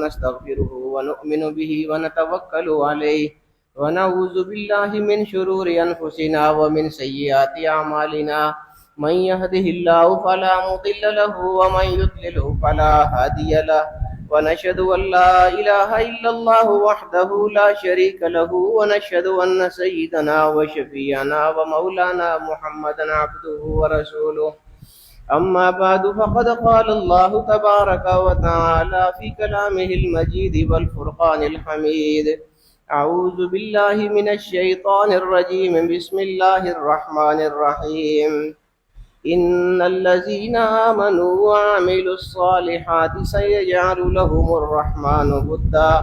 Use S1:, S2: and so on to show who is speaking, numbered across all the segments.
S1: ونستغفره ونؤمن به ونتوكل عليه ونعوذ بالله من شرور أنفسنا ومن سيئات أعمالنا من يهده الله فلا مضل له ومن يضلل فلا هادي له ونشهد أن لا إله إلا الله وحده لا شريك له ونشهد أن سيدنا وشفيعنا ومولانا محمدا عبده ورسوله أما بعد فقد قال الله تبارك وتعالى في كلامه المجيد والفرقان الحميد أعوذ بالله من الشيطان الرجيم بسم الله الرحمن الرحيم إن الذين آمنوا وعملوا الصالحات سيجعل لهم الرحمن ودا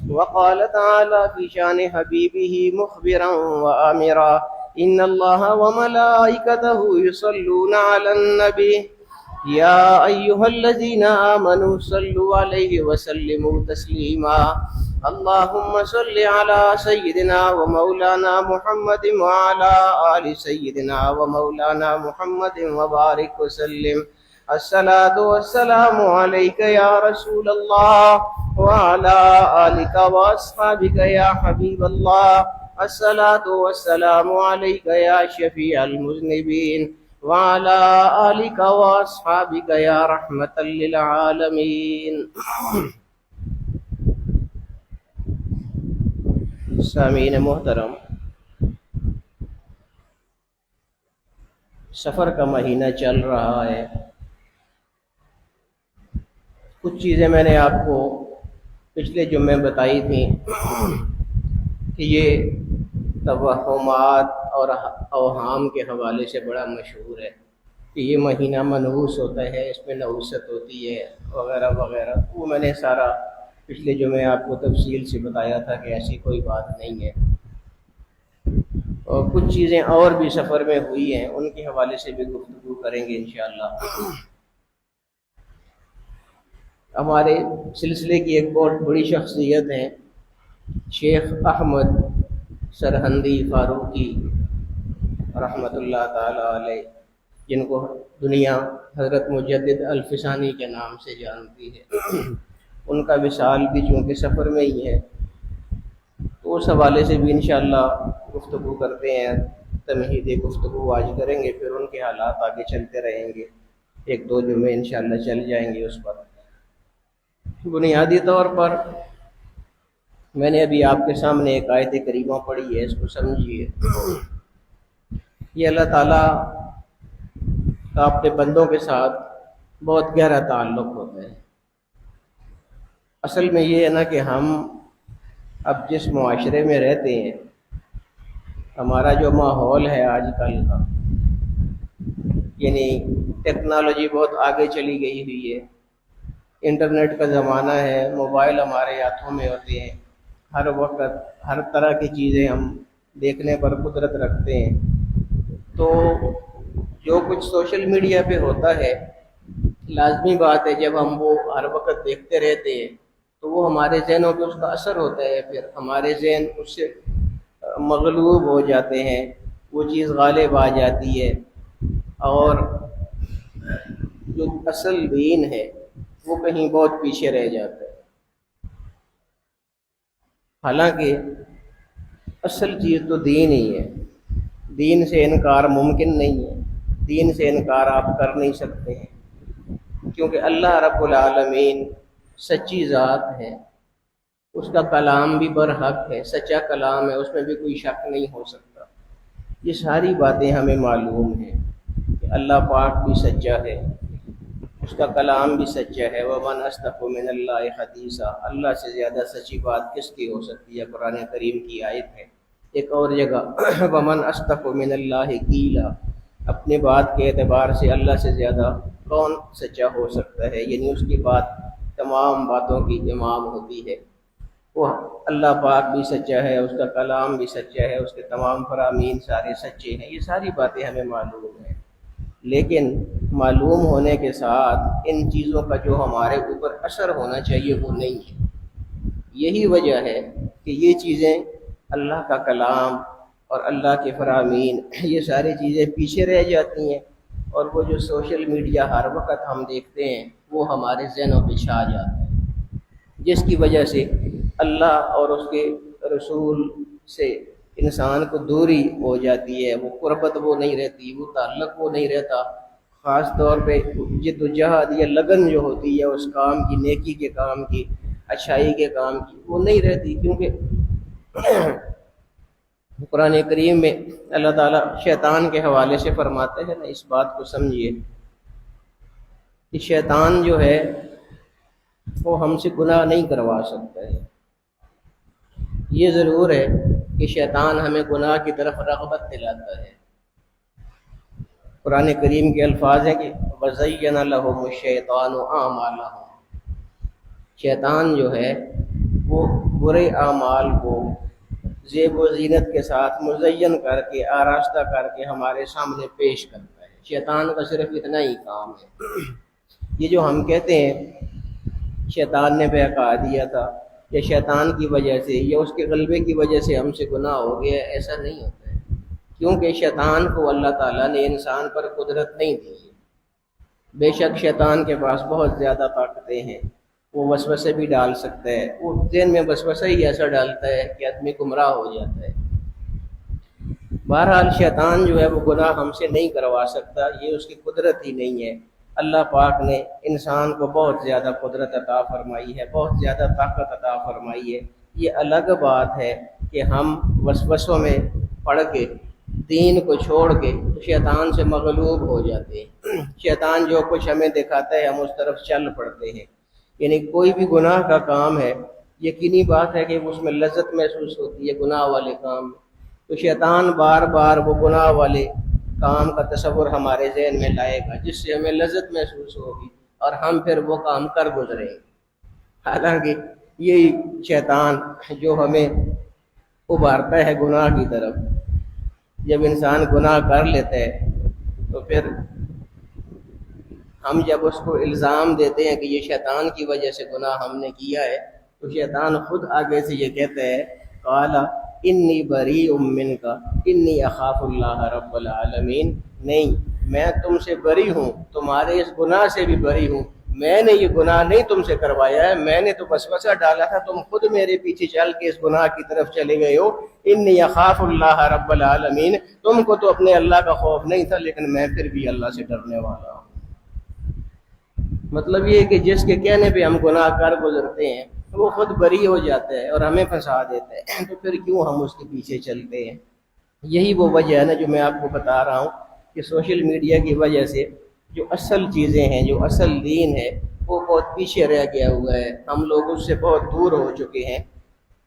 S1: وقال تعالى في شان حبيبه مخبرا وآمرا إن الله وملائكته يصلون على النبي يا أيها الذين آمنوا صلوا عليه وسلموا تسليما اللهم صل على سيدنا ومولانا محمد وعلى آل سيدنا ومولانا محمد وبارك وسلم الصلاة والسلام عليك يا رسول الله وعلى آلك وأصحابك يا حبيب الله الصلاة والسلام عليك يا شفيع المذنبين وعلى آلك وأصحابك يا رحمة للعالمين سامعین محترم، سفر کا مہینہ چل رہا ہے۔ کچھ چیزیں میں نے آپ کو پچھلے جمعے بتائی تھیں کہ یہ توہمات اور اوہام کے حوالے سے بڑا مشہور ہے کہ یہ مہینہ منحوس ہوتا ہے، اس میں نحوست ہوتی ہے وغیرہ وغیرہ۔ وہ میں نے سارا پچھلے جمعے آپ کو تفصیل سے بتایا تھا کہ ایسی کوئی بات نہیں ہے، اور کچھ چیزیں اور بھی سفر میں ہوئی ہیں، ان کے حوالے سے بھی گفتگو کریں گے انشاءاللہ۔ ہمارے سلسلے کی ایک بہت بڑی شخصیت ہیں شیخ احمد سرہندی فاروقی رحمۃ اللہ تعالی علیہ، جن کو دنیا حضرت مجدد الفسانی کے نام سے جانتی ہے۔ ان کا وصال بھی چونکہ سفر میں ہی ہے، تو اس حوالے سے بھی انشاءاللہ گفتگو کرتے ہیں۔ تمہیدی گفتگو آج کریں گے، پھر ان کے حالات آگے چلتے رہیں گے، ایک دو جمعے انشاءاللہ چل جائیں گے اس پر۔ بنیادی طور پر میں نے ابھی آپ کے سامنے ایک آیت کریمہ پڑھی ہے، اس کو سمجھیے۔ یہ اللہ تعالیٰ کا اپنے بندوں کے ساتھ بہت گہرا تعلق ہوتا ہے۔ اصل میں یہ ہے نا کہ ہم اب جس معاشرے میں رہتے ہیں، ہمارا جو ماحول ہے آج کل کا، یعنی ٹیکنالوجی بہت آگے چلی گئی ہوئی ہے، انٹرنیٹ کا زمانہ ہے، موبائل ہمارے ہاتھوں میں ہوتے ہیں، ہر وقت ہر طرح کی چیزیں ہم دیکھنے پر قدرت رکھتے ہیں۔ تو جو کچھ سوشل میڈیا پہ ہوتا ہے، لازمی بات ہے جب ہم وہ ہر وقت دیکھتے رہتے ہیں تو وہ ہمارے ذہنوں پہ اس کا اثر ہوتا ہے، پھر ہمارے ذہن اس سے مغلوب ہو جاتے ہیں، وہ چیز غالب آ جاتی ہے، اور جو اصل دین ہے وہ کہیں بہت پیچھے رہ جاتا ہے۔ حالانکہ اصل چیز تو دین ہی ہے، دین سے انکار ممکن نہیں ہے، دین سے انکار آپ کر نہیں سکتے ہیں، کیونکہ اللہ رب العالمین سچی ذات ہے، اس کا کلام بھی برحق ہے، سچا کلام ہے، اس میں بھی کوئی شک نہیں ہو سکتا۔ یہ ساری باتیں ہمیں معلوم ہیں کہ اللہ پاک بھی سچا ہے، اس کا کلام بھی سچا ہے۔ وَمَنْ أَصْدَقُ مِنَ اللَّهِ حَدِيثًا، اللہ سے زیادہ سچی بات کس کی ہو سکتی ہے؟ قرآن کریم کی آیت ہے۔ ایک اور جگہ وَمَنْ أَصْدَقُ مِنَ اللَّهِ قِيلًا، اپنے بات کے اعتبار سے اللہ سے زیادہ کون سچا ہو سکتا ہے؟ یعنی اس کی بات تمام باتوں کی امام ہوتی ہے۔ وہ اللہ پاک بھی سچا ہے، اس کا کلام بھی سچا ہے، اس کے تمام فرامین سارے سچے ہیں۔ یہ ساری باتیں ہمیں معلوم ہیں، لیکن معلوم ہونے کے ساتھ ان چیزوں کا جو ہمارے اوپر اثر ہونا چاہیے وہ نہیں ہے۔ یہی وجہ ہے کہ یہ چیزیں، اللہ کا کلام اور اللہ کے فرامین، یہ ساری چیزیں پیچھے رہ جاتی ہیں، اور وہ جو سوشل میڈیا ہر وقت ہم دیکھتے ہیں وہ ہمارے ذہنوں پہ چھا جاتا ہے۔ جس کی وجہ سے اللہ اور اس کے رسول سے انسان کو دوری ہو جاتی ہے، وہ قربت وہ نہیں رہتی، وہ تعلق وہ نہیں رہتا، خاص طور پہ جد و جہد یا لگن جو ہوتی ہے اس کام کی، نیکی کے کام کی، اچھائی کے کام کی، وہ نہیں رہتی، کیونکہ قرآن کریم میں اللہ تعالیٰ شیطان کے حوالے سے فرماتے ہیں نا، اس بات کو سمجھیے کہ شیطان جو ہے وہ ہم سے گناہ نہیں کروا سکتا ہے۔ یہ ضرور ہے کہ شیطان ہمیں گناہ کی طرف رغبت دلاتا ہے۔ قرآن کریم کے الفاظ ہیں کہ وَزَيَّنَ لَهُمُ الشَّيْطَانُ أَعْمَالَهُمْ، شیطان جو ہے وہ برے اعمال کو زیب و زینت کے ساتھ مزین کر کے، آراستہ کر کے ہمارے سامنے پیش کرتا ہے۔ شیطان کا صرف اتنا ہی کام ہے۔ یہ جو ہم کہتے ہیں شیطان نے بہکا دیا تھا، یا شیطان کی وجہ سے یا اس کے غلبے کی وجہ سے ہم سے گناہ ہو گیا، ایسا نہیں ہوتا ہے، کیونکہ شیطان کو اللہ تعالیٰ نے انسان پر قدرت نہیں دی ہے۔ بے شک شیطان کے پاس بہت زیادہ طاقتیں ہیں، وہ وسوسے بھی ڈال سکتا ہے، وہ ذہن میں وسوسہ ہی ایسا ڈالتا ہے کہ آدمی گمراہ ہو جاتا ہے۔ بہرحال شیطان جو ہے وہ گناہ ہم سے نہیں کروا سکتا، یہ اس کی قدرت ہی نہیں ہے۔ اللہ پاک نے انسان کو بہت زیادہ قدرت عطا فرمائی ہے، بہت زیادہ طاقت عطا فرمائی ہے۔ یہ الگ بات ہے کہ ہم وسوسوں میں پڑ کے دین کو چھوڑ کے شیطان سے مغلوب ہو جاتے ہیں۔ شیطان جو کچھ ہمیں دکھاتا ہے ہم اس طرف چل پڑتے ہیں۔ یعنی کوئی بھی گناہ کا کام ہے، یقینی بات ہے کہ اس میں لذت محسوس ہوتی ہے گناہ والے کام میں، تو شیطان بار بار وہ گناہ والے کام کا تصور ہمارے ذہن میں لائے گا، جس سے ہمیں لذت محسوس ہوگی اور ہم پھر وہ کام کر گزریں گے۔ حالانکہ یہی شیطان جو ہمیں ابھارتا ہے گناہ کی طرف، جب انسان گناہ کر لیتا ہے تو پھر ہم جب اس کو الزام دیتے ہیں کہ یہ شیطان کی وجہ سے گناہ ہم نے کیا ہے، تو شیطان خود آگے سے یہ کہتا ہے قال انی بریء منک انی اخاف اللہ رب العالمین، نہیں میں تم سے بری ہوں، تمہارے اس گناہ سے بھی بری ہوں، میں نے یہ گناہ نہیں تم سے کروایا ہے، میں نے تو وسوسہ ڈالا تھا، تم خود میرے پیچھے چل کے اس گناہ کی طرف چلے گئے ہو۔ انی اخاف اللہ رب العالمین، تم کو تو اپنے اللہ کا خوف نہیں تھا، لیکن میں پھر بھی اللہ سے ڈرنے والا ہوں۔ مطلب یہ ہے کہ جس کے کہنے پہ ہم گناہ کر گزرتے ہیں وہ خود بری ہو جاتا ہے اور ہمیں پھنسا دیتا ہے، تو پھر کیوں ہم اس کے پیچھے چلتے ہیں؟ یہی وہ وجہ ہے نا جو میں آپ کو بتا رہا ہوں کہ سوشل میڈیا کی وجہ سے جو اصل چیزیں ہیں، جو اصل دین ہے، وہ بہت پیچھے رہ گیا ہوا ہے، ہم لوگ اس سے بہت دور ہو چکے ہیں۔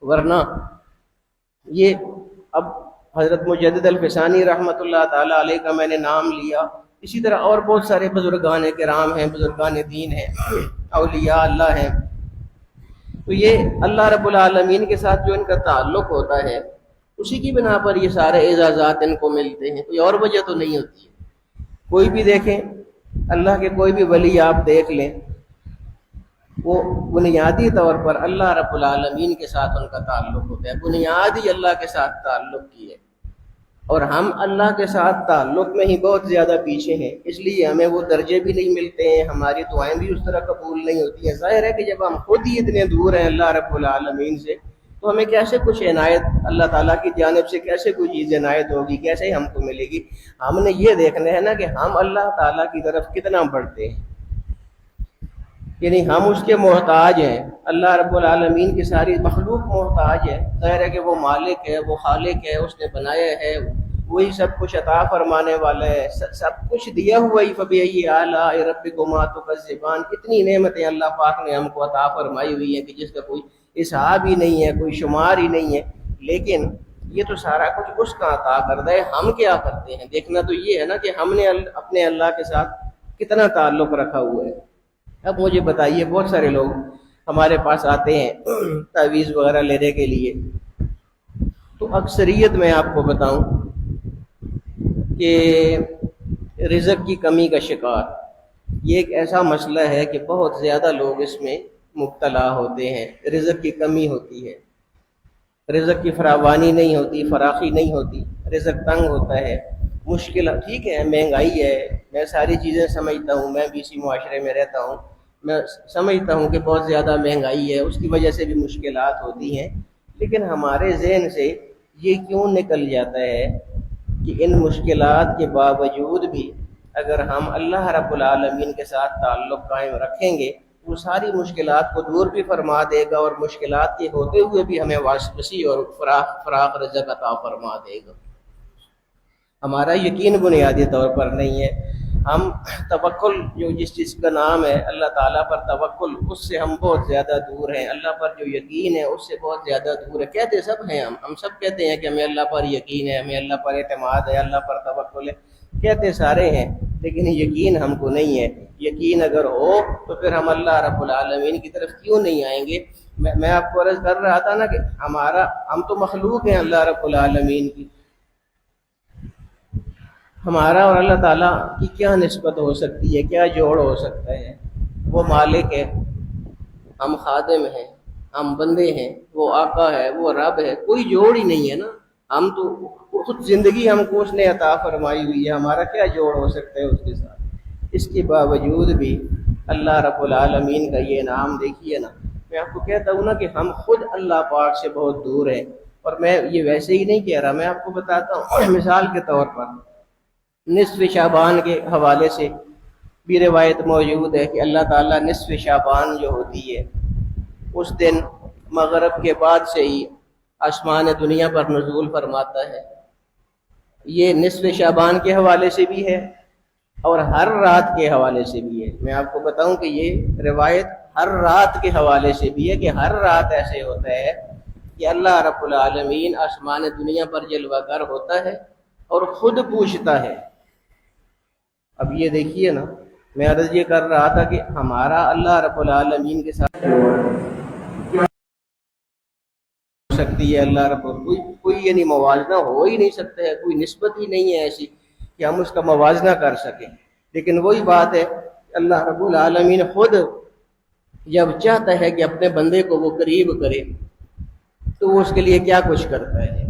S1: ورنہ یہ اب حضرت مجدد الفسانی رحمۃ اللہ تعالیٰ علیہ کا میں نے نام لیا، اسی طرح اور بہت سارے بزرگان کرام ہیں، بزرگان دین ہیں، اولیاء اللہ ہیں، تو یہ اللہ رب العالمین کے ساتھ جو ان کا تعلق ہوتا ہے اسی کی بنا پر یہ سارے اعزازات ان کو ملتے ہیں، کوئی اور وجہ تو نہیں ہوتی ہے۔ کوئی بھی دیکھیں، اللہ کے کوئی بھی ولی آپ دیکھ لیں، وہ بنیادی طور پر اللہ رب العالمین کے ساتھ ان کا تعلق ہوتا ہے، بنیاد ہی اللہ کے ساتھ تعلق کی ہے، اور ہم اللہ کے ساتھ تعلق میں ہی بہت زیادہ پیچھے ہیں، اس لیے ہمیں وہ درجے بھی نہیں ملتے ہیں، ہماری دعائیں بھی اس طرح قبول نہیں ہوتی ہیں۔ ظاہر ہے کہ جب ہم خود ہی اتنے دور ہیں اللہ رب العالمین سے، تو ہمیں کیسے کچھ عنایت اللہ تعالیٰ کی جانب سے کیسے کوئی چیز عنایت ہوگی، کیسے ہم کو ملے گی؟ ہم نے یہ دیکھنا ہے نا کہ ہم اللہ تعالیٰ کی طرف کتنا بڑھتے ہیں، یعنی ہم اس کے محتاج ہیں، اللہ رب العالمین کی ساری مخلوق محتاج ہے۔ ظاہر ہے کہ وہ مالک ہے، وہ خالق ہے، اس نے بنایا ہے، وہی سب کچھ عطا فرمانے والا ہے، سب کچھ دیا ہوا ہی۔ فَبِأَيِّ آلَاءِ رَبِّكُمَا تُكَذِّبَانِ، اتنی نعمتیں اللہ پاک نے ہم کو عطا فرمائی ہوئی ہیں کہ جس کا کوئی حساب ہی نہیں ہے، کوئی شمار ہی نہیں ہے، لیکن یہ تو سارا کچھ اس کا عطا کردہ ہے، ہم کیا کرتے ہیں؟ دیکھنا تو یہ ہے نا کہ ہم نے اپنے اللہ کے ساتھ کتنا تعلق رکھا ہوا ہے۔ اب مجھے بتائیے، بہت سارے لوگ ہمارے پاس آتے ہیں تعویذ وغیرہ لینے کے لیے، تو اکثریت میں آپ کو بتاؤں کہ رزق کی کمی کا شکار، یہ ایک ایسا مسئلہ ہے کہ بہت زیادہ لوگ اس میں مبتلا ہوتے ہیں۔ رزق کی کمی ہوتی ہے، رزق کی فراوانی نہیں ہوتی، فراخی نہیں ہوتی، رزق تنگ ہوتا ہے، مشکل، ٹھیک ہے مہنگائی ہے، میں ساری چیزیں سمجھتا ہوں، میں بھی اسی معاشرے میں رہتا ہوں، میں سمجھتا ہوں کہ بہت زیادہ مہنگائی ہے، اس کی وجہ سے بھی مشکلات ہوتی ہیں، لیکن ہمارے ذہن سے یہ کیوں نکل جاتا ہے کہ ان مشکلات کے باوجود بھی اگر ہم اللہ رب العالمین کے ساتھ تعلق قائم رکھیں گے، وہ ساری مشکلات کو دور بھی فرما دے گا، اور مشکلات کے ہوتے ہوئے بھی ہمیں وسیع اور فراخ رزق عطا فرما دے گا۔ ہمارا یقین بنیادی طور پر نہیں ہے، ہم توکل جو جس چیز کا نام ہے اللہ تعالیٰ پر توکل، اس سے ہم بہت زیادہ دور ہیں، اللہ پر جو یقین ہے اس سے بہت زیادہ دور ہے۔ کہتے سب ہیں، ہم سب کہتے ہیں کہ ہمیں اللہ پر یقین ہے، ہمیں اللہ پر اعتماد ہے، اللہ پر توکل ہے، کہتے سارے ہیں، لیکن یقین ہم کو نہیں ہے۔ یقین اگر ہو تو پھر ہم اللہ رب العالمین کی طرف کیوں نہیں آئیں گے؟ میں آپ کو عرض کر رہا تھا نا کہ ہم تو مخلوق ہیں اللہ رب العالمین کی، ہمارا اور اللہ تعالیٰ کی کیا نسبت ہو سکتی ہے، کیا جوڑ ہو سکتا ہے؟ وہ مالک ہے، ہم خادم ہیں، ہم بندے ہیں، وہ آقا ہے، وہ رب ہے، کوئی جوڑ ہی نہیں ہے نا۔ ہم تو خود زندگی ہم کو اس نے عطا فرمائی ہوئی ہے، ہمارا کیا جوڑ ہو سکتا ہے اس کے ساتھ؟ اس کے باوجود بھی اللہ رب العالمین کا یہ انعام دیکھیے نا۔ میں آپ کو کہتا ہوں نا کہ ہم خود اللہ پاک سے بہت دور ہیں، اور میں یہ ویسے ہی نہیں کہہ رہا، میں آپ کو بتاتا ہوں مثال کے طور پر نصف شعبان کے حوالے سے بھی روایت موجود ہے کہ اللہ تعالیٰ نصف شعبان جو ہوتی ہے اس دن مغرب کے بعد سے ہی آسمان دنیا پر نزول فرماتا ہے۔ یہ نصف شعبان کے حوالے سے بھی ہے اور ہر رات کے حوالے سے بھی ہے۔ میں آپ کو بتاؤں کہ یہ روایت ہر رات کے حوالے سے بھی ہے کہ ہر رات ایسے ہوتا ہے کہ اللہ رب العالمین آسمان دنیا پر جلوہ گر ہوتا ہے اور خود پوچھتا ہے۔ اب یہ دیکھیے نا، میں عرض یہ کر رہا تھا کہ ہمارا اللہ رب العالمین کے ساتھ کیا ہو سکتی ہے؟ اللہ رب کوئی یعنی موازنہ ہو ہی نہیں سکتا ہے، کوئی نسبت ہی نہیں ہے ایسی کہ ہم اس کا موازنہ کر سکیں۔ لیکن وہی بات ہے، اللہ رب العالمین خود جب چاہتا ہے کہ اپنے بندے کو وہ قریب کرے تو وہ اس کے لیے کیا کچھ کرتا ہے۔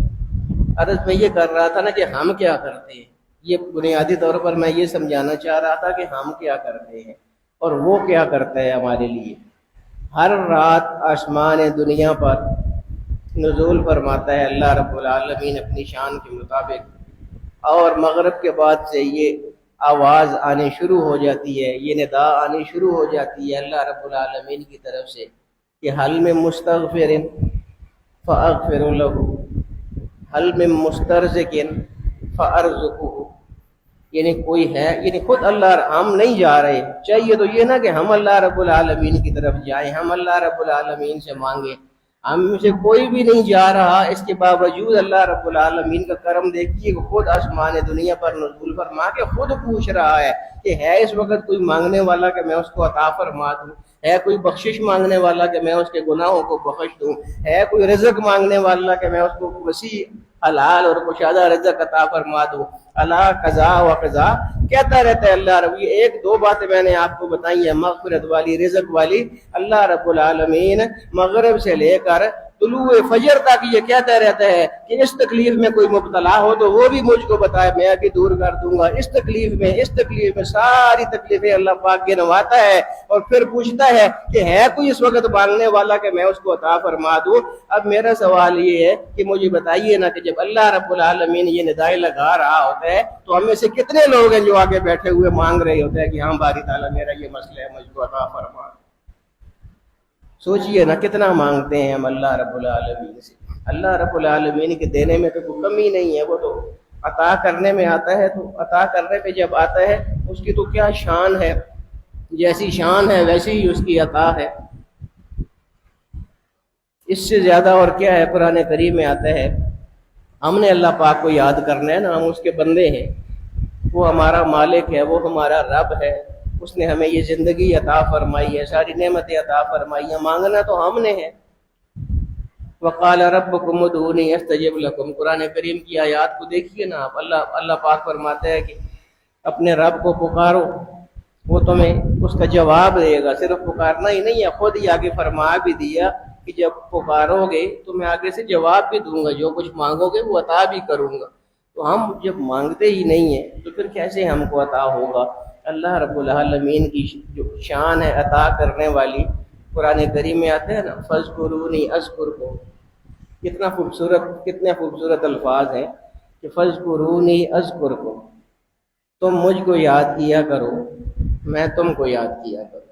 S1: عرض میں یہ کر رہا تھا نا کہ ہم کیا کرتے ہیں، یہ بنیادی طور پر میں یہ سمجھانا چاہ رہا تھا کہ ہم کیا کرتے ہیں اور وہ کیا کرتا ہے ہمارے لیے۔ ہر رات آسمان دنیا پر نزول فرماتا ہے اللہ رب العالمین اپنی شان کے مطابق، اور مغرب کے بعد سے یہ آواز آنی شروع ہو جاتی ہے، یہ ندا آنی شروع ہو جاتی ہے اللہ رب العالمین کی طرف سے کہ حل میں مستغفر فاغفر له، حل میں مسترزق فارزقه، یعنی کوئی ہے، یعنی خود اللہ، ہم نہیں جا رہے، چاہیے تو یہ نا کہ ہم اللہ رب العالمین کی طرف جائیں، ہم اللہ رب العالمین سے مانگیں، ہم میں سے کوئی بھی نہیں جا رہا، اس کے باوجود اللہ رب العالمین کا کرم دیکھیے کہ خود آسمان دنیا پر نزول فرما کے خود پوچھ رہا ہے کہ ہے اس وقت کوئی مانگنے والا کہ میں اس کو عطا فرما دوں، ہے کوئی بخشش مانگنے والا کہ میں اس کے گناہوں کو بخش دوں، ہے کوئی رزق مانگنے والا کہ میں اس کو وسیع حلال اور کشادہ رزق عطا فرما دوں۔ اللہ قضا و قضا کہتا رہتا ہے اللہ رب۔ یہ ایک دو باتیں میں نے آپ کو بتائی ہیں مغفرت والی، رزق والی۔ اللہ رب العالمین مغرب سے لے کر طلوع فجر تک یہ کہتا رہتا ہے کہ اس تکلیف میں کوئی مبتلا ہو تو وہ بھی مجھ کو بتائے، میں بھی دور کر دوں گا۔ اس تکلیف میں ساری تکلیفیں اللہ پاک گنواتا ہے اور پھر پوچھتا ہے کہ ہے کوئی اس وقت مانگنے والا کہ میں اس کو عطا فرما دوں۔ اب میرا سوال یہ ہے کہ مجھے بتائیے نا کہ جب اللہ رب العالمین یہ ندائیں لگا رہا ہوتا ہے تو ہم میں سے کتنے لوگ ہیں جو آگے بیٹھے ہوئے مانگ رہے ہوتے ہیں کہ ہاں باری تعالیٰ میرا یہ مسئلہ ہے، مجھ کو عطا فرما۔ سوچئے نا کتنا مانگتے ہیں ہم اللہ رب العالمین سے۔ اللہ رب العالمین کے دینے میں تو کوئی کمی نہیں ہے، وہ تو عطا کرنے میں آتا ہے، تو عطا کرنے پہ جب آتا ہے اس کی تو کیا شان ہے، جیسی شان ہے ویسی ہی اس کی عطا ہے۔ اس سے زیادہ اور کیا ہے؟ قرآن کریم میں آتا ہے ہم نے اللہ پاک کو یاد کرنا ہے نا، ہم اس کے بندے ہیں، وہ ہمارا مالک ہے، وہ ہمارا رب ہے، اس نے ہمیں یہ زندگی عطا فرمائی ہے، ساری نعمتیں عطا فرمائی ہیں، مانگنا تو ہم نے ہے۔ وقال ربکم ادعونی استجب لکم، قرآن کریم کی آیات کو دیکھیے نا آپ، اللہ پاک فرماتا ہے کہ اپنے رب کو پکارو، وہ تمہیں اس کا جواب دے گا۔ صرف پکارنا ہی نہیں ہے، خود ہی آگے فرما بھی دیا کہ جب پکارو گے تو میں آگے سے جواب بھی دوں گا، جو کچھ مانگو گے وہ عطا بھی کروں گا۔ تو ہم جب مانگتے ہی نہیں ہیں تو پھر کیسے ہم کو عطا ہوگا؟ اللہ رب العالمین کی جو شان ہے عطا کرنے والی، قرآن کریم میں آتے ہیں نا فَاذْكُرُونِي أَذْكُرْكُمْ، کتنے خوبصورت الفاظ ہیں کہ فَاذْكُرُونِي أَذْكُرْكُمْ، تم مجھ کو یاد کیا کرو میں تم کو یاد کیا کروں۔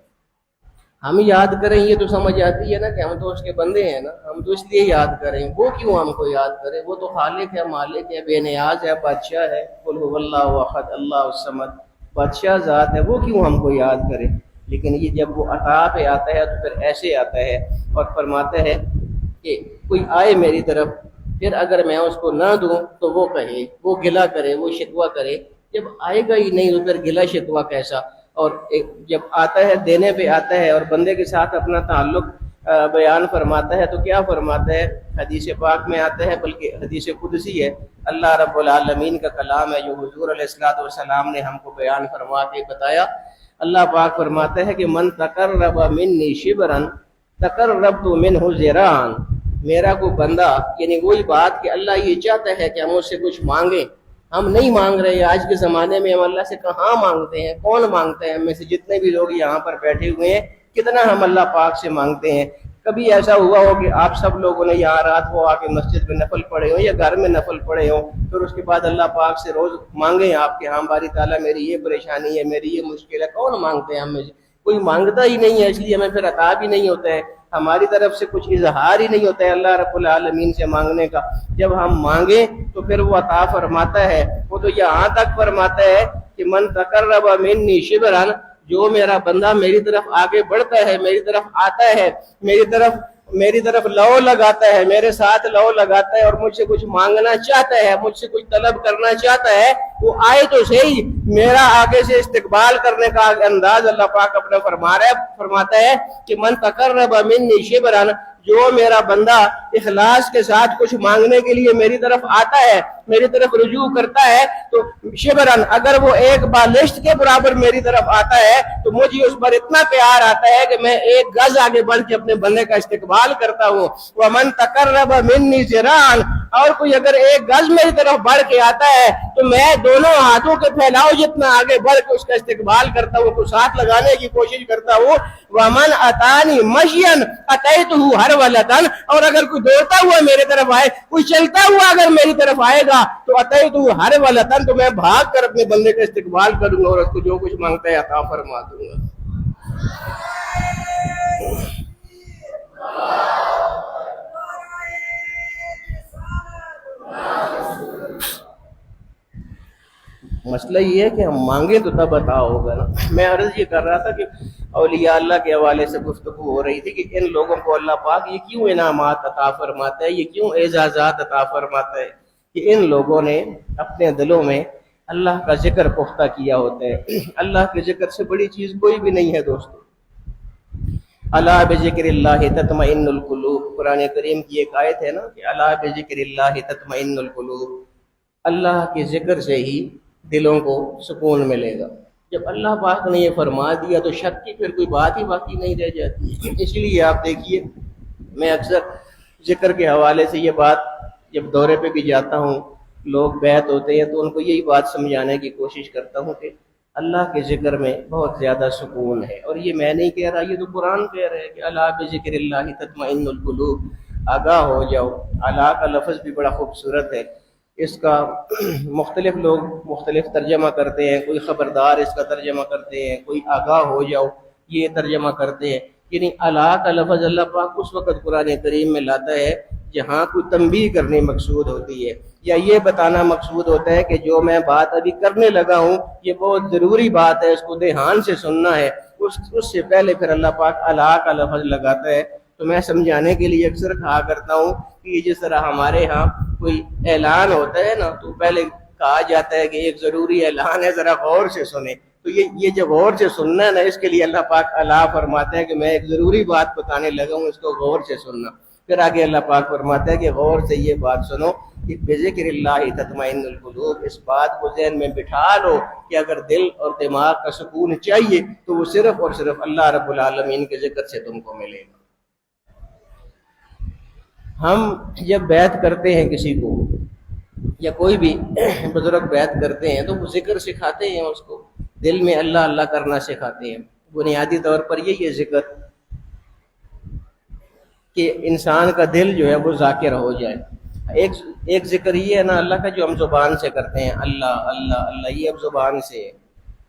S1: ہم یاد کریں یہ تو سمجھ آتی ہے نا کہ ہم تو اس کے بندے ہیں نا، ہم تو اس لیے یاد کریں، وہ کیوں ہم کو یاد کریں؟ وہ تو خالق ہے، مالک ہے، بے نیاز ہے، بادشاہ ہے، قل هو اللہ احد اللہ الصمد، بادشاہ ذات ہے، وہ کیوں ہم کو یاد کرے؟ لیکن یہ جب وہ عطا پہ آتا ہے تو پھر ایسے آتا ہے اور فرماتا ہے کہ کوئی آئے میری طرف، پھر اگر میں اس کو نہ دوں تو وہ کہے، وہ گلہ کرے، وہ شکوہ کرے، جب آئے گا ہی نہیں تو پھر گلہ شکوہ کیسا؟ اور جب آتا ہے دینے پہ آتا ہے اور بندے کے ساتھ اپنا تعلق بیان فرماتا ہے تو کیا فرماتا ہے؟ حدیث پاک میں آتا ہے، بلکہ حدیث قدسی ہے، اللہ رب العالمین کا کلام ہے جو حضور علیہ الصلوۃ والسلام نے ہم کو بیان فرما کے بتایا۔ اللہ پاک فرماتا ہے کہ من تقرب منی شبرا تقربت منہ ذراعا، میرا کو بندہ، یعنی وہی بات کہ اللہ یہ چاہتا ہے کہ ہم اس سے کچھ مانگیں، ہم نہیں مانگ رہے۔ آج کے زمانے میں ہم اللہ سے کہاں مانگتے ہیں؟ کون مانگتے ہیں؟ ہم میں سے جتنے بھی لوگ یہاں پر بیٹھے ہوئے ہیں کتنا ہم اللہ پاک سے مانگتے ہیں؟ کبھی ایسا ہوا ہو کہ آپ سب لوگوں نے یہاں رات کو آ کے مسجد میں نفل پڑھے ہوں یا گھر میں نفل پڑھے ہوں، پھر اس کے بعد اللہ پاک سے روز مانگیں آپ کہ ہاں باری تعالیٰ میری یہ پریشانی ہے، میری یہ مشکل ہے؟ کون مانگتے ہیں؟ ہم میں سے کوئی مانگتا ہی نہیں ہے، اس لیے ہمیں پھر عطا بھی نہیں ہوتا ہے، ہماری طرف سے کچھ اظہار ہی نہیں ہوتا ہے اللہ رب العالمین سے مانگنے کا۔ جب ہم مانگیں تو پھر وہ عطا فرماتا ہے۔ وہ تو یہاں تک فرماتا ہے کہ من تقرب منی شبرا، جو میرا بندہ میری طرف آگے بڑھتا ہے، میری طرف آتا ہے، میری طرف لو لگاتا ہے، میرے ساتھ لو لگاتا ہے اور مجھ سے کچھ مانگنا چاہتا ہے، مجھ سے کچھ طلب کرنا چاہتا ہے، وہ آئے تو صحیح۔ میرا آگے سے استقبال کرنے کا انداز اللہ پاک اپنا فرماتا ہے کہ من تقرب منی شبرا، جو میرا بندہ اخلاص کے ساتھ کچھ مانگنے کے لیے میری طرف آتا ہے، میری طرف رجوع کرتا ہے، تو شبرن، اگر وہ ایک بالشت کے برابر میری طرف آتا ہے تو مجھے اس پر اتنا پیار آتا ہے کہ میں ایک گز آگے بڑھ کے اپنے بندے کا استقبال کرتا ہوں۔ ومن تقرب منی ذراعا، اور کوئی اگر ایک گز میری طرف بڑھ کے آتا ہے تو میں دونوں ہاتھوں کے پھیلاؤ جتنا آگے بڑھ کے اس کا استقبال کرتا ہوں، کو ساتھ لگانے کی کوشش کرتا ہوں۔ ومن اتانی مشین اتیتہ ہرولۃ، اور اگر کوئی دوڑتا ہوا میرے طرف آئے، کوئی چلتا ہوا اگر میری طرف آئے گا تو اتیتہ ہرولۃ، تو میں بھاگ کر اپنے بندے کا استقبال کروں گا اور اس کو جو کچھ مانگتا ہے عطا فرما دوں گا۔ مسئلہ یہ ہے کہ ہم مانگیں تو تب عطا ہوگا نا۔ میں عرض یہ کر رہا تھا کہ اولیاء اللہ کے حوالے سے گفتگو ہو رہی تھی کہ ان لوگوں کو اللہ پاک یہ کیوں انعامات عطا فرماتا ہے، یہ کیوں اعزازات عطا فرماتا ہے، کہ ان لوگوں نے اپنے دلوں میں اللہ کا ذکر پختہ کیا ہوتا ہے۔ اللہ کے ذکر سے بڑی چیز کوئی بھی نہیں ہے دوستو۔ الا بذکر اللہ تطمئن القلوب، قرآن کریم کی ایک آیت ہے نا کہ الا بذکر اللہ تطمئن القلوب، اللہ کے ذکر سے ہی دلوں کو سکون ملے گا۔ جب اللہ پاک نے یہ فرما دیا تو شک کی پھر کوئی بات ہی باقی نہیں رہ جاتی۔ اس لیے آپ دیکھیے میں اکثر ذکر کے حوالے سے یہ بات جب دورے پہ بھی جاتا ہوں، لوگ بیعت ہوتے ہیں تو ان کو یہی بات سمجھانے کی کوشش کرتا ہوں کہ اللہ کے ذکر میں بہت زیادہ سکون ہے، اور یہ میں نہیں کہہ رہا، یہ تو قرآن کہہ رہا ہے کہ الا بذکر اللہ تطمئن القلوب، آگاہ ہو جاؤ۔ الا کا لفظ بھی بڑا خوبصورت ہے، اس کا مختلف لوگ مختلف ترجمہ کرتے ہیں، کوئی خبردار اس کا ترجمہ کرتے ہیں، کوئی آگاہ ہو جاؤ یہ ترجمہ کرتے ہیں۔ یعنی الا کا لفظ اللہ پاک اس وقت قرآن کریم میں لاتا ہے جہاں کوئی تنبیہ کرنی مقصود ہوتی ہے، یا یہ بتانا مقصود ہوتا ہے کہ جو میں بات ابھی کرنے لگا ہوں یہ بہت ضروری بات ہے، اس کو دھیان سے سننا ہے۔ اس سے پہلے پھر اللہ پاک الا کا لفظ لگاتا ہے۔ تو میں سمجھانے کے لیے اکثر کہا کرتا ہوں کہ جس طرح ہمارے ہاں کوئی اعلان ہوتا ہے نا تو پہلے کہا جاتا ہے کہ ایک ضروری اعلان ہے، ذرا غور سے سنیں، تو یہ جو غور سے سننا ہے نا، اس کے لیے اللہ پاک الا فرماتا ہے کہ میں ایک ضروری بات بتانے لگا ہوں، اس کو غور سے سننا۔ پھر آگے اللہ پاک فرماتا ہے کہ غور سے یہ بات سنو کہ بذکر اللہ تطمئن القلوب، اس بات کو ذہن میں بٹھا لو کہ اگر دل اور دماغ کا سکون چاہیے تو وہ صرف اور صرف اللہ رب العالمین کے ذکر سے تم کو ملے گا۔ ہم جب بیعت کرتے ہیں کسی کو یا کوئی بھی بزرگ بیعت کرتے ہیں تو وہ ذکر سکھاتے ہیں اس کو دل میں اللہ اللہ کرنا سکھاتے ہیں۔ بنیادی طور پر یہ ذکر کہ انسان کا دل جو ہے وہ ذاکر ہو جائے۔ ایک ذکر یہ ہے نا اللہ کا جو ہم زبان سے کرتے ہیں، اللہ اللہ اللہ، یہ اب زبان سے ہے۔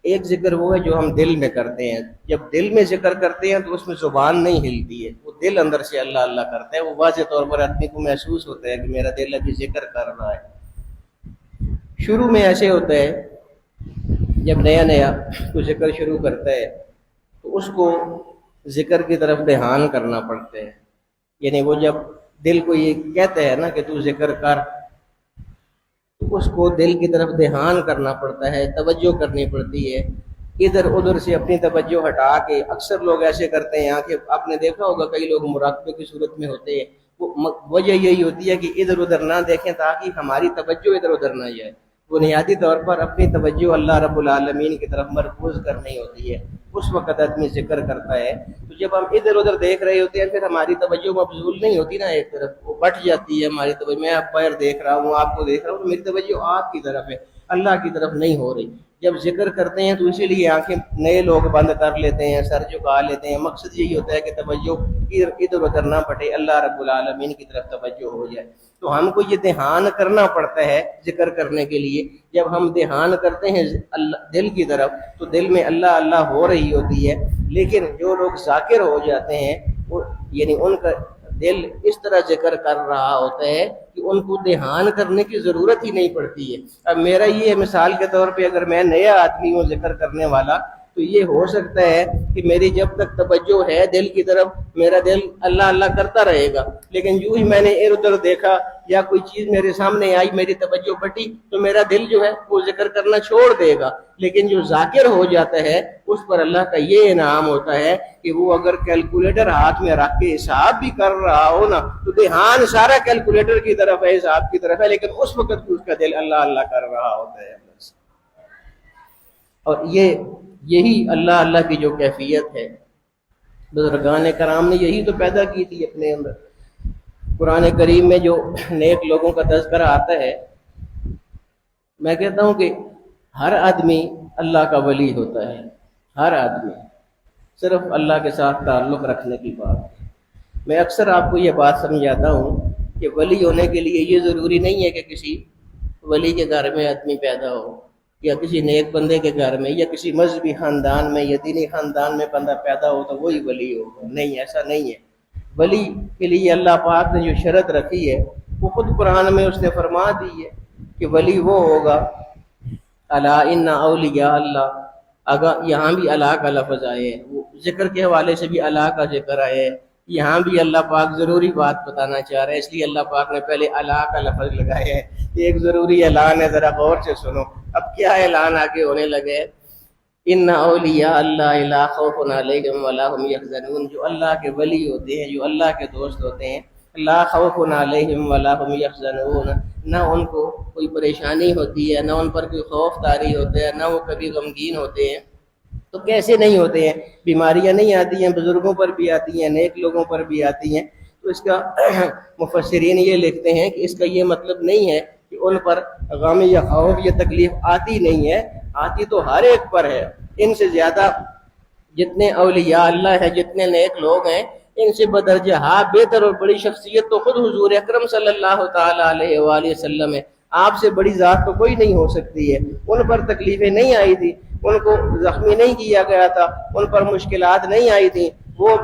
S1: ایک ذکر وہ ہے جو ہم دل میں کرتے ہیں۔ جب دل میں ذکر کرتے ہیں تو اس میں زبان نہیں ہلتی ہے، وہ دل اندر سے اللہ اللہ کرتا ہے۔ وہ واضح طور پر آدمی کو محسوس ہوتا ہے کہ میرا دل ابھی ذکر کر رہا ہے۔ شروع میں ایسے ہوتا ہے جب نیا نیا کوئی ذکر شروع کرتا ہے تو اس کو ذکر کی طرف دھیان کرنا پڑتا ہے۔ یعنی وہ جب دل کو یہ کہتا ہے نا کہ تو ذکر کر، تو اس کو دل کی طرف دھیان کرنا پڑتا ہے، توجہ کرنی پڑتی ہے، ادھر ادھر سے اپنی توجہ ہٹا کے۔ اکثر لوگ ایسے کرتے ہیں کہ آپ نے دیکھا ہوگا کئی لوگ مراقبے کی صورت میں ہوتے ہیں، وجہ یہی ہوتی ہے کہ ادھر ادھر نہ دیکھیں تاکہ ہماری توجہ ادھر ادھر نہ جائے۔ بنیادی طور پر اپنی توجہ اللہ رب العالمین کی طرف مرکوز کرنی ہوتی ہے، اس وقت آدمی ذکر کرتا ہے۔ تو جب ہم ادھر ادھر دیکھ رہے ہوتے ہیں پھر ہماری توجہ مبذول نہیں ہوتی نا، ایک طرف وہ بٹ جاتی ہے ہماری توجہ۔ میں اب باہر دیکھ رہا ہوں، آپ کو دیکھ رہا ہوں، تو میری توجہ آپ کی طرف ہے، اللہ کی طرف نہیں ہو رہی۔ جب ذکر کرتے ہیں تو اسی لیے آنکھیں نئے لوگ بند کر لیتے ہیں، سر جھکا لیتے ہیں۔ مقصد یہی ہوتا ہے کہ توجہ ادھر ادھر نہ پھٹے، اللہ رب العالمین کی طرف توجہ ہو جائے۔ تو ہم کو یہ دھیان کرنا پڑتا ہے ذکر کرنے کے لیے۔ جب ہم دھیان کرتے ہیں دل کی طرف تو دل میں اللہ اللہ ہو رہی ہوتی ہے۔ لیکن جو لوگ ذاکر ہو جاتے ہیں یعنی ان کا دل اس طرح ذکر کر رہا ہوتا ہے کہ ان کو دھیان کرنے کی ضرورت ہی نہیں پڑتی ہے۔ اب میرا یہ مثال کے طور پہ اگر میں نیا آدمی ہوں ذکر کرنے والا تو یہ ہو سکتا ہے کہ میری جب تک توجہ ہے دل کی طرف میرا دل اللہ اللہ کرتا رہے گا، لیکن جو ہی میں نے ادھر ادھر دیکھا یا کوئی چیز میرے سامنے آئی، میری توجہ بٹی، تو میرا دل جو ہے وہ ذکر کرنا چھوڑ دے گا۔ لیکن جو ذاکر ہو جاتا ہے اس پر اللہ کا یہ انعام ہوتا ہے کہ وہ اگر کیلکولیٹر ہاتھ میں رکھ کے حساب بھی کر رہا ہو نا تو دھیان سارا کیلکولیٹر کی طرف ہے، حساب کی طرف ہے، لیکن اس وقت بھی اس کا دل اللہ اللہ کر رہا ہوتا ہے۔ اور یہی اللہ اللہ کی جو کیفیت ہے، بزرگان کرام نے یہی تو پیدا کی تھی اپنے اندر۔ قرآن کریم میں جو نیک لوگوں کا تذکرہ آتا ہے، میں کہتا ہوں کہ ہر آدمی اللہ کا ولی ہوتا ہے، ہر آدمی، صرف اللہ کے ساتھ تعلق رکھنے کی بات ہے۔ میں اکثر آپ کو یہ بات سمجھاتا ہوں کہ ولی ہونے کے لیے یہ ضروری نہیں ہے کہ کسی ولی کے گھر میں آدمی پیدا ہو یا کسی نیک بندے کے گھر میں یا کسی مذہبی خاندان میں یا دینی خاندان میں بندہ پیدا ہو تو وہی ولی ہوگا۔ نہیں، ایسا نہیں ہے۔ ولی کے لیے اللہ پاک نے جو شرط رکھی ہے وہ خود قرآن میں اس نے فرما دی ہے کہ ولی وہ ہوگا، الا ان اولیاء اللہ۔ اگر یہاں بھی اللہ کا لفظ آئے، وہ ذکر کے حوالے سے بھی اللہ کا ذکر آئے، یہاں بھی اللہ پاک ضروری بات بتانا چاہ رہے ہیں، اس لیے اللہ پاک نے پہلے اللہ کا لفظ لگایا ہے۔ ایک ضروری اعلان ہے، ذرا غور سے سنو۔ اب کیا اعلان آگے ہونے لگے؟ ان اولیاء اللہ لا خوف علیہم ولا هم یحزنون۔ جو اللہ کے ولی ہوتے ہیں، جو اللہ کے دوست ہوتے ہیں، لا خوف علیہم ولا هم یحزنون، نہ ان کو کوئی پریشانی ہوتی ہے، نہ ان پر کوئی خوف طاری ہوتا ہے، نہ وہ کبھی غمگین ہوتے ہیں۔ تو کیسے نہیں ہوتے ہیں؟ بیماریاں نہیں آتی ہیں، بزرگوں پر بھی آتی ہیں، نیک لوگوں پر بھی آتی ہیں۔ تو اس کا مفسرین یہ لکھتے ہیں کہ اس کا یہ مطلب نہیں ہے کہ ان پر غم یا خوف یا تکلیف آتی نہیں ہے، آتی تو ہر ایک پر ہے۔ ان سے زیادہ جتنے اولیاء اللہ ہیں، جتنے نیک لوگ ہیں، ان سے بدرجہ بہتر اور بڑی شخصیت تو خود حضور اکرم صلی اللہ تعالی علیہ وآلہ وسلم ہے۔ آپ سے بڑی ذات تو کوئی نہیں ہو سکتی ہے۔ ان پر تکلیفیں نہیں آئی تھی، ان کو زخمی نہیں کیا گیا تھا، ان پر مشکلات نہیں آئی تھیں، وہ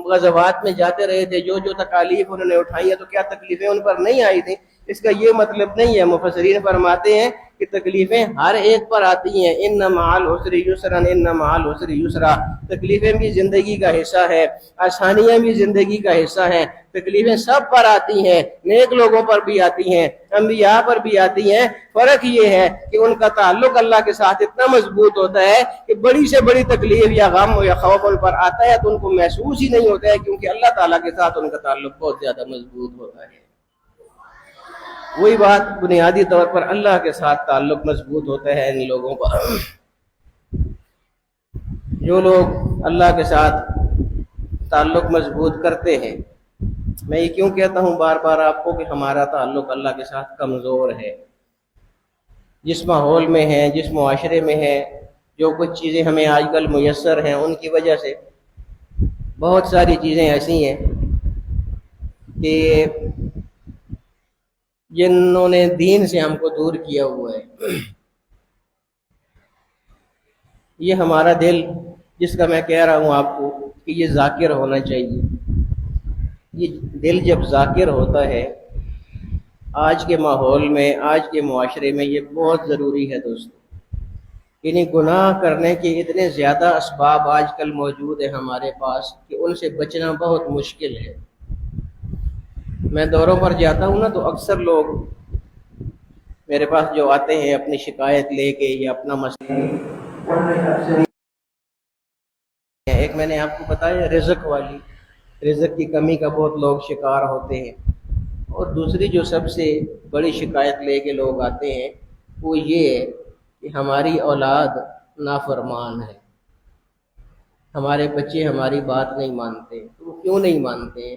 S1: غزوات میں جاتے رہے تھے، جو تکالیف انہوں نے اٹھائی ہیں تو کیا تکلیفیں ان پر نہیں آئی تھیں؟ اس کا یہ مطلب نہیں ہے۔ مفسرین فرماتے ہیں کہ تکلیفیں ہر ایک پر آتی ہیں، ان مع العسر یسرا، ان مع العسر یسرا۔ تکلیفیں بھی زندگی کا حصہ ہے، آسانیاں بھی زندگی کا حصہ ہیں۔ تکلیفیں سب پر آتی ہیں، نیک لوگوں پر بھی آتی ہیں، انبیاء پر بھی آتی ہیں۔ فرق یہ ہے کہ ان کا تعلق اللہ کے ساتھ اتنا مضبوط ہوتا ہے کہ بڑی سے بڑی تکلیف یا غم یا خوف ان پر آتا ہے تو ان کو محسوس ہی نہیں ہوتا ہے، کیونکہ اللہ تعالیٰ کے ساتھ ان کا تعلق بہت زیادہ مضبوط ہوتا ہے۔ وہی بات بنیادی طور پر اللہ کے ساتھ تعلق مضبوط ہوتا ہے ان لوگوں کا۔ جو لوگ اللہ کے ساتھ تعلق مضبوط کرتے ہیں، میں یہ کیوں کہتا ہوں بار بار آپ کو کہ ہمارا تعلق اللہ کے ساتھ کمزور ہے۔ جس ماحول میں ہیں، جس معاشرے میں ہیں، جو کچھ چیزیں ہمیں آج کل میسر ہیں ان کی وجہ سے بہت ساری چیزیں ایسی ہیں کہ جنہوں نے دین سے ہم کو دور کیا ہوا ہے۔ یہ ہمارا دل، جس کا میں کہہ رہا ہوں آپ کو کہ یہ ذاکر ہونا چاہیے، یہ دل جب ذاکر ہوتا ہے آج کے ماحول میں، آج کے معاشرے میں یہ بہت ضروری ہے دوستو۔ یعنی گناہ کرنے کے اتنے زیادہ اسباب آج کل موجود ہیں ہمارے پاس کہ ان سے بچنا بہت مشکل ہے۔ میں دوروں پر جاتا ہوں نا تو اکثر لوگ میرے پاس جو آتے ہیں اپنی شکایت لے کے یا اپنا مسئلہ، ایک میں نے آپ کو بتایا رزق والی، رزق کی کمی کا بہت لوگ شکار ہوتے ہیں، اور دوسری جو سب سے بڑی شکایت لے کے لوگ آتے ہیں وہ یہ ہے کہ ہماری اولاد نافرمان ہے، ہمارے بچے ہماری بات نہیں مانتے۔ تو وہ کیوں نہیں مانتے ہیں؟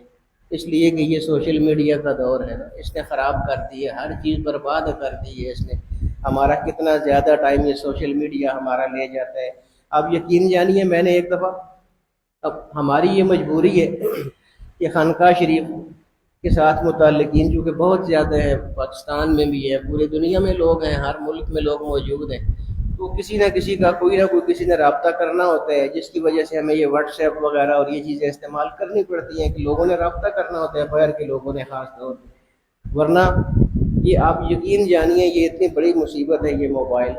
S1: اس لیے کہ یہ سوشل میڈیا کا دور ہے نا، اس نے خراب کر دی ہے، ہر چیز برباد کر دی ہے اس نے۔ ہمارا کتنا زیادہ ٹائم یہ سوشل میڈیا ہمارا لے جاتا ہے۔ اب یقین جانیے، میں نے ایک دفعہ، اب ہماری یہ مجبوری ہے کہ خانقاہ شریف کے ساتھ متعلقین چونکہ بہت زیادہ ہیں، پاکستان میں بھی ہے، پوری دنیا میں لوگ ہیں، ہر ملک میں لوگ موجود ہیں، تو کسی نہ کسی کا کوئی نہ کوئی کسی نے رابطہ کرنا ہوتا ہے، جس کی وجہ سے ہمیں یہ واٹس ایپ وغیرہ اور یہ چیزیں استعمال کرنی پڑتی ہیں کہ لوگوں نے رابطہ کرنا ہوتا ہے، باہر کے لوگوں نے خاص طور پہ۔ ورنہ یہ آپ یقین جانیے یہ اتنی بڑی مصیبت ہے یہ موبائل،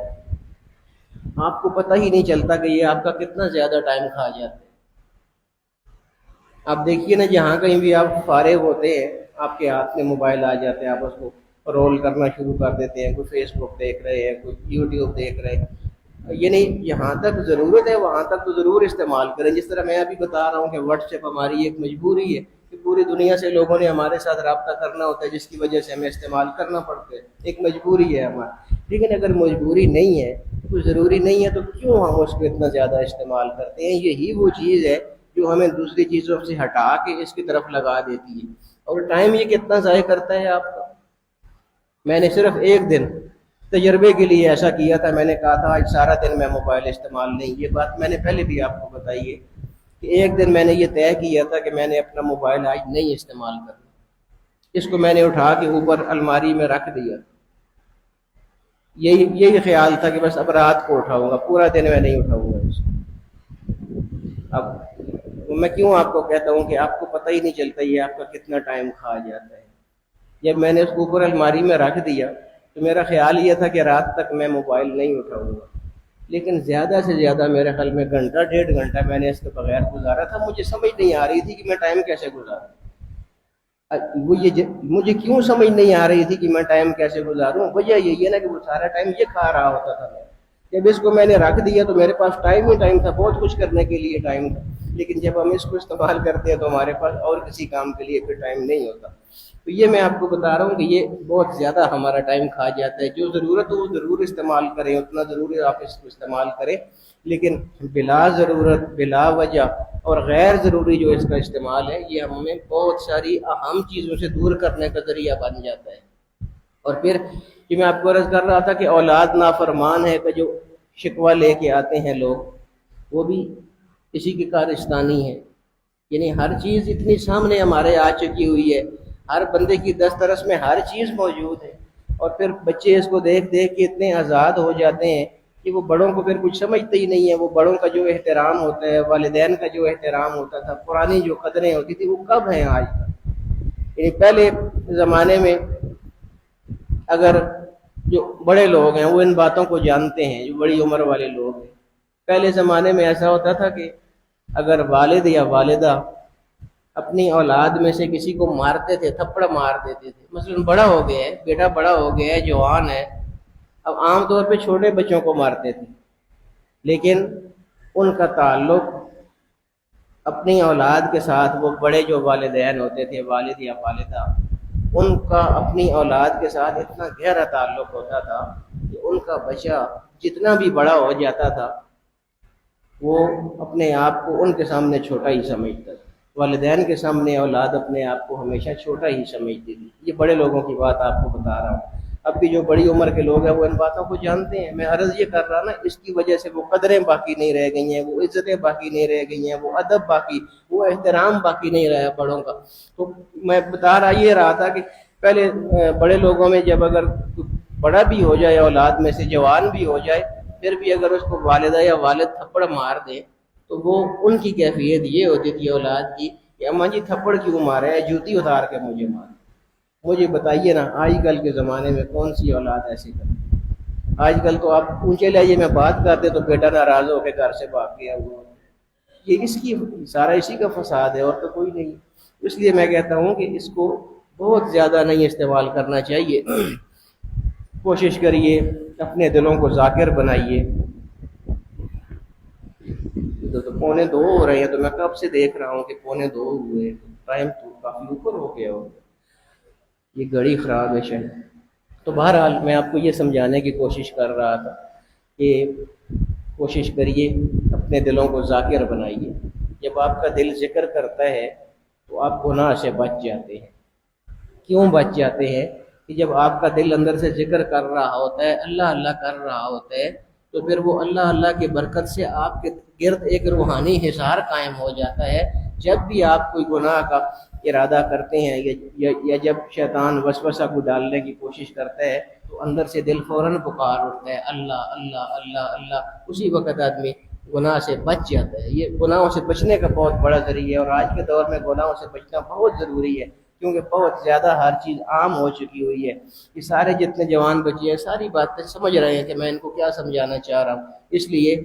S1: آپ کو پتہ ہی نہیں چلتا کہ یہ آپ کا کتنا زیادہ ٹائم کھا جاتا ہے۔ آپ دیکھیے نا، جہاں کہیں بھی آپ فارغ ہوتے ہیں آپ کے ہاتھ میں موبائل آ جاتے ہیں، آپ اس کو رول کرنا شروع کر دیتے ہیں، کوئی فیس بک دیکھ رہے ہیں، کوئی یوٹیوب دیکھ رہے ہیں۔ یعنی جہاں تک ضرورت ہے وہاں تک تو ضرور استعمال کریں۔ جس طرح میں ابھی بتا رہا ہوں کہ واٹس ایپ ہماری ایک مجبوری ہے کہ پوری دنیا سے لوگوں نے ہمارے ساتھ رابطہ کرنا ہوتا ہے، جس کی وجہ سے ہمیں استعمال کرنا پڑتا ہے، ایک مجبوری ہے ہماری۔ لیکن اگر مجبوری نہیں ہے، کوئی ضروری نہیں ہے، تو کیوں ہم اس کو اتنا زیادہ استعمال کرتے ہیں؟ یہی وہ چیز ہے جو ہمیں دوسری چیزوں سے ہٹا کے اس کی طرف لگا دیتی ہے۔ اور ٹائم یہ کتنا ضائع کرتا ہے آپ کا۔ میں نے صرف ایک دن تجربے کے لیے ایسا کیا تھا، میں نے کہا تھا آج سارا دن میں موبائل استعمال نہیں۔ یہ بات میں نے پہلے بھی آپ کو بتائی ہے کہ ایک دن میں نے یہ طے کیا تھا کہ میں نے اپنا موبائل آج نہیں استعمال کرنا۔ اس کو میں نے اٹھا کے اوپر الماری میں رکھ دیا، یہی خیال تھا کہ بس اب رات کو اٹھاؤں گا، پورا دن میں نہیں اٹھاؤں گا اس کو۔ اب میں کیوں آپ کو کہتا ہوں کہ آپ کو پتہ ہی نہیں چلتا یہ آپ کا کتنا ٹائم کھا جاتا ہے۔ جب میں نے اس کو اوپر الماری میں رکھ دیا تو میرا خیال یہ تھا کہ رات تک میں موبائل نہیں اٹھاؤں گا، لیکن زیادہ سے زیادہ میرے خیال میں گھنٹہ ڈیڑھ گھنٹہ میں نے اس کے بغیر گزارا تھا۔ مجھے سمجھ نہیں آ رہی تھی کہ میں ٹائم کیسے گزاروں، مجھے کیوں سمجھ نہیں آ رہی تھی کہ میں ٹائم کیسے گزاروں۔ وجہ یہی ہے نا کہ وہ سارا ٹائم یہ کھا رہا ہوتا تھا۔ جب اس کو میں نے رکھ دیا تو میرے پاس ٹائم ہی ٹائم تھا، بہت کچھ کرنے کے لیے ٹائم تھا، لیکن جب ہم اس کو استعمال کرتے ہیں تو ہمارے پاس اور کسی کام کے لیے پھر ٹائم نہیں ہوتا۔ تو یہ میں آپ کو بتا رہا ہوں کہ یہ بہت زیادہ ہمارا ٹائم کھا جاتا ہے۔ جو ضرورت ہو وہ ضرور استعمال کریں، اتنا ضروری آپ اس کو استعمال کریں، لیکن بلا ضرورت، بلا وجہ اور غیر ضروری جو اس کا استعمال ہے یہ ہمیں بہت ساری اہم چیزوں سے دور کرنے کا ذریعہ بن جاتا ہے۔ اور پھر کہ میں آپ کو عرض کر رہا تھا کہ اولاد نافرمان ہے کہ جو شکوہ لے کے آتے ہیں لوگ، وہ بھی اسی کی کارستانی ہے۔ یعنی ہر چیز اتنی سامنے ہمارے آ چکی ہوئی ہے، ہر بندے کی دسترس میں ہر چیز موجود ہے، اور پھر بچے اس کو دیکھ دیکھ کے اتنے آزاد ہو جاتے ہیں کہ وہ بڑوں کو پھر کچھ سمجھتے ہی نہیں ہے۔ وہ بڑوں کا جو احترام ہوتا ہے، والدین کا جو احترام ہوتا تھا، پرانی جو قدریں ہوتی تھی، وہ کب ہیں آج تک؟ یعنی پہلے زمانے میں اگر جو بڑے لوگ ہیں وہ ان باتوں کو جانتے ہیں، جو بڑی عمر والے لوگ ہیں، پہلے زمانے میں ایسا ہوتا تھا کہ اگر والد یا والدہ اپنی اولاد میں سے کسی کو مارتے تھے، تھپڑ مار دیتے تھے، مثلا بڑا ہو گیا ہے، بیٹا بڑا ہو گیا ہے، جوان ہے، اب عام طور پہ چھوٹے بچوں کو مارتے تھے، لیکن ان کا تعلق اپنی اولاد کے ساتھ، وہ بڑے جو والدین ہوتے تھے، والد یا والدہ، ان کا اپنی اولاد کے ساتھ اتنا گہرا تعلق ہوتا تھا کہ ان کا بچہ جتنا بھی بڑا ہو جاتا تھا وہ اپنے آپ کو ان کے سامنے چھوٹا ہی سمجھتا تھا۔ والدین کے سامنے اولاد اپنے آپ کو ہمیشہ چھوٹا ہی سمجھتی تھی۔ یہ بڑے لوگوں کی بات آپ کو بتا رہا ہوں۔ اب کی جو بڑی عمر کے لوگ ہیں وہ ان باتوں کو جانتے ہیں. میں عرض یہ کر رہا نا اس کی وجہ سے وہ قدریں باقی نہیں رہ گئی ہیں، وہ عزتیں باقی نہیں رہ گئی ہیں، وہ ادب باقی، وہ احترام باقی نہیں رہا بڑوں کا. تو میں بتا رہا تھا کہ پہلے بڑے لوگوں میں جب اگر بڑا بھی ہو جائے اولاد میں سے، جوان بھی ہو جائے، پھر بھی اگر اس کو والدہ یا والد تھپڑ مار دے تو وہ ان کی کیفیت یہ ہوتی تھی اولاد کی کہ اماں جی تھپڑ کیوں مارے ہے، جوتی اتار کے مجھے مارے. مجھے بتائیے نا آج کل کے زمانے میں کون سی اولاد ایسی کرتی؟ آج کل تو آپ اونچے لہجے میں بات کرتے تو بیٹا ناراض ہو کے گھر سے بھاگ گیا ہوا. یہ اس کی سارا اسی کا فساد ہے اور تو کوئی نہیں. اس لیے میں کہتا ہوں کہ اس کو بہت زیادہ نہیں استعمال کرنا چاہیے. کوشش کریے اپنے دلوں کو ذاکر بنائیے. تو 1:45 ہو رہے ہیں تو میں کب سے دیکھ رہا ہوں کہ 1:45 ہوئے، ٹائم تو کافی اوپر ہو گیا ہو. یہ گھڑی خراب ہے شاید. تو بہرحال میں آپ کو یہ سمجھانے کی کوشش کر رہا تھا کہ کوشش کریے اپنے دلوں کو ذاکر بنائیے. جب آپ کا دل ذکر کرتا ہے تو آپ گناہ سے بچ جاتے ہیں. کیوں بچ جاتے ہیں؟ کہ جب آپ کا دل اندر سے ذکر کر رہا ہوتا ہے، اللہ اللہ کر رہا ہوتا ہے، تو پھر وہ اللہ اللہ کی برکت سے آپ کے گرد ایک روحانی حصار قائم ہو جاتا ہے. جب بھی آپ کوئی گناہ کا ارادہ کرتے ہیں یا جب شیطان وسوسہ کو ڈالنے کی کوشش کرتا ہے تو اندر سے دل فوراً پکار اٹھتا ہے اللہ اللہ اللہ اللہ. اسی وقت آدمی گناہ سے بچ جاتا ہے. یہ گناہوں سے بچنے کا بہت بڑا ذریعہ ہے، اور آج کے دور میں گناہوں سے بچنا بہت ضروری ہے کیونکہ بہت زیادہ ہر چیز عام ہو چکی ہوئی ہے. یہ سارے جتنے جوان بچے ہیں ساری باتیں سمجھ رہے ہیں کہ میں ان کو کیا سمجھانا چاہ رہا ہوں. اس لیے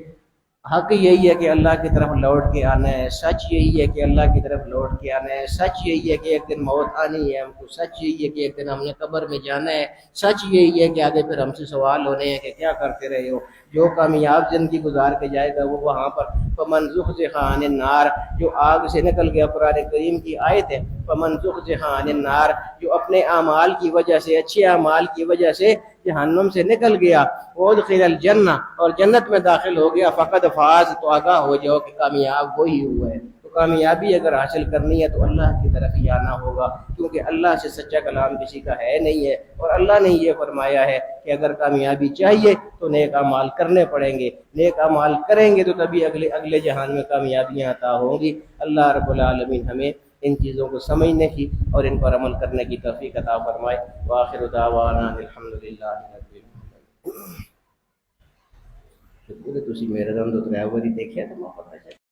S1: حق یہی ہے کہ اللہ کی طرف لوٹ کے آنا ہے، سچ یہی ہے کہ اللہ کی طرف لوٹ کے آنا ہے، سچ یہی ہے کہ ایک دن موت آنی ہے ہم کو، سچ یہی ہے کہ ایک دن ہم نے قبر میں جانا ہے، سچ یہی ہے کہ آگے پھر ہم سے سوال ہونے ہیں کہ کیا کرتے رہے ہو. جو کامیاب زندگی گزار کے جائے گا وہ وہاں پر فمن زحزح عن النار، جو آگ سے نکل گیا، قرآن کریم کی آیت ہے فمن زحزح عن النار، جو اپنے اعمال کی وجہ سے، اچھے اعمال کی وجہ سے جہنم سے نکل گیا، وادخل الجنہ، اور جنت میں داخل ہو گیا، فقد فاز، تو آگاہ ہو جاؤ کہ کامیاب وہی ہوا ہے. تو کامیابی اگر حاصل کرنی ہے تو اللہ کی طرف ہی آنا ہوگا، کیونکہ اللہ سے سچا کلام کسی کا ہے نہیں ہے. اور اللہ نے یہ فرمایا ہے کہ اگر کامیابی چاہیے تو نیک اعمال کرنے پڑیں گے، نیک اعمال کریں گے تو تبھی اگلے جہان میں کامیابیاں عطا ہوں گی. اللہ رب العالمین ہمیں ان چیزوں کو سمجھنے کی اور ان پر عمل کرنے کی توفیق عطا فرمائے. وآخر دعوانا الحمدللہ رب العالمین. تسی میرے دم تو 3 واری دیکھیا تو میں پتہ چلا